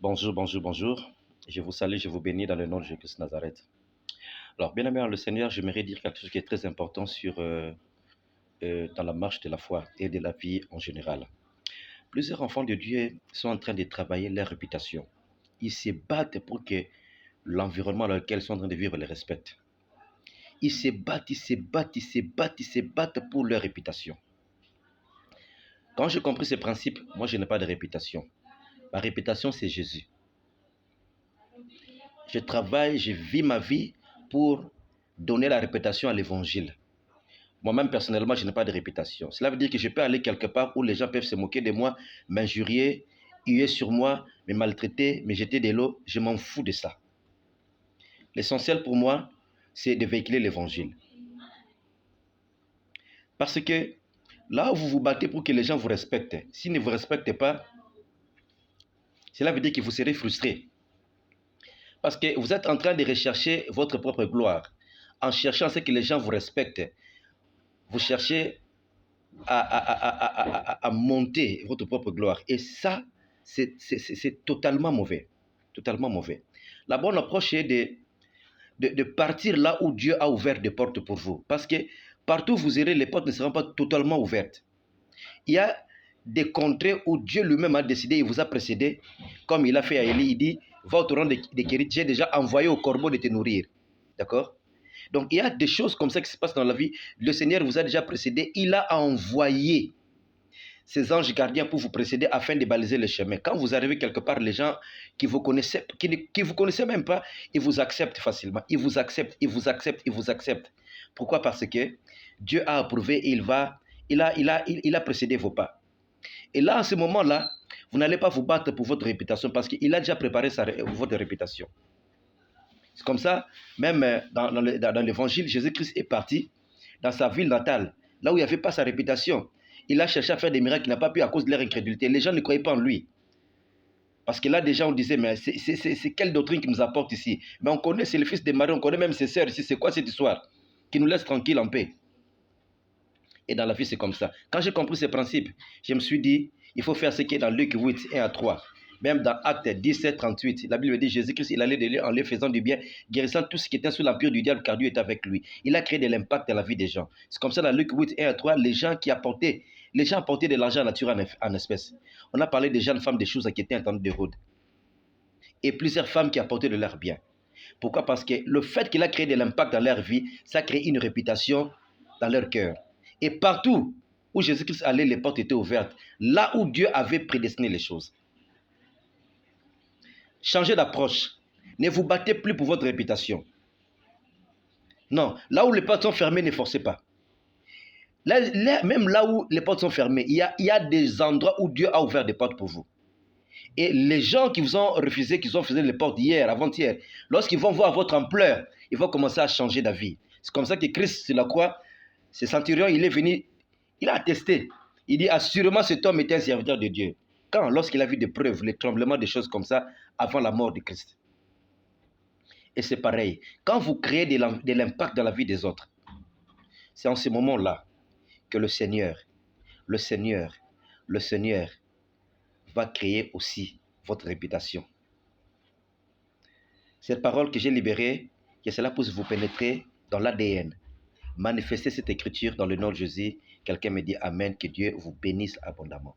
Bonjour, bonjour, bonjour. Je vous salue, je vous bénis dans le nom de Jésus de Nazareth. Alors, bien aimé dans le Seigneur, j'aimerais dire quelque chose qui est très important dans la marche de la foi et de la vie en général. Plusieurs enfants de Dieu sont en train de travailler leur réputation. Ils se battent pour que l'environnement dans lequel ils sont en train de vivre les respecte. Ils se battent, ils se battent, ils se battent, ils se battent pour leur réputation. Quand j'ai compris ce principe, moi je n'ai pas de réputation. Ma réputation, c'est Jésus. Je travaille, je vis ma vie pour donner la réputation à l'évangile. Moi-même, personnellement, je n'ai pas de réputation. Cela veut dire que je peux aller quelque part où les gens peuvent se moquer de moi, m'injurier, huer sur moi, me maltraiter, me jeter de l'eau. Je m'en fous de ça. L'essentiel pour moi, c'est de véhiculer l'évangile. Parce que là où vous vous battez pour que les gens vous respectent, s'ils ne vous respectent pas, cela veut dire que vous serez frustré. Parce que vous êtes en train de rechercher votre propre gloire. En cherchant à ce que les gens vous respectent, vous cherchez à monter votre propre gloire. Et ça, c'est totalement mauvais. Totalement mauvais. La bonne approche est de partir là où Dieu a ouvert des portes pour vous. Parce que partout où vous irez, les portes ne seront pas totalement ouvertes. Il y a des contrées où Dieu lui-même a décidé, il vous a précédé, comme il a fait à Élie, il dit, va au torrent de Kérit, j'ai déjà envoyé au corbeau de te nourrir. D'accord? Donc il y a des choses comme ça qui se passent dans la vie. Le Seigneur vous a déjà précédé, il a envoyé ces anges gardiens pour vous précéder afin de baliser le chemin. Quand vous arrivez quelque part, les gens qui vous connaissaient, qui vous connaissaient même pas, ils vous acceptent facilement. Ils vous acceptent, ils vous acceptent, ils vous acceptent. Pourquoi? Parce que Dieu a approuvé et il a précédé vos pas. Et là, à ce moment-là, vous n'allez pas vous battre pour votre réputation parce qu'il a déjà préparé votre réputation. C'est comme ça, même dans l'évangile, Jésus-Christ est parti dans sa ville natale, là où il n'y avait pas sa réputation. Il a cherché à faire des miracles qu'il n'a pas pu à cause de leur incrédulité. Les gens ne croyaient pas en lui. Parce que là, déjà, on disait, mais c'est quelle doctrine qui nous apporte ici? Mais on connaît, c'est le fils de Marie, on connaît même ses sœurs ici. C'est quoi cette histoire? Qui nous laisse tranquilles en paix. Et dans la vie, c'est comme ça. Quand j'ai compris ces principes, je me suis dit, il faut faire ce qui est dans Luc 8, 1 à 3. Même dans Actes 17, 38, la Bible dit Jésus-Christ, il allait de lui en lui faisant du bien, guérissant tout ce qui était sous l'empire du diable, car Dieu était avec lui. Il a créé de l'impact dans la vie des gens. C'est comme ça dans Luc 8, 1 à 3, les gens apportaient de l'argent naturel en espèces. On a parlé des jeunes femmes, des choses qui étaient entendues de Rhodes. Et plusieurs femmes qui apportaient de leur bien. Pourquoi? Parce que le fait qu'il a créé de l'impact dans leur vie, ça crée une réputation dans leur cœur. Et partout où Jésus-Christ allait, les portes étaient ouvertes. Là où Dieu avait prédestiné les choses. Changez d'approche. Ne vous battez plus pour votre réputation. Non, là où les portes sont fermées, ne forcez pas. Même là où les portes sont fermées, il y a des endroits où Dieu a ouvert des portes pour vous. Et les gens qui vous ont refusé, qui ont fermé les portes hier, avant-hier, lorsqu'ils vont voir votre ampleur, ils vont commencer à changer d'avis. C'est comme ça que Christ sur la croix, ce centurion, il est venu, il a attesté. Il dit, assurément cet homme était un serviteur de Dieu. Quand? Lorsqu'il a vu des preuves, les tremblements, des choses comme ça, avant la mort de Christ. Et c'est pareil. Quand vous créez de l'impact dans la vie des autres, c'est en ce moment-là que le Seigneur va créer aussi votre réputation. Cette parole que j'ai libérée, que cela puisse vous pénétrer dans l'ADN. Manifestez cette écriture dans le nom de Jésus. Quelqu'un me dit Amen, que Dieu vous bénisse abondamment.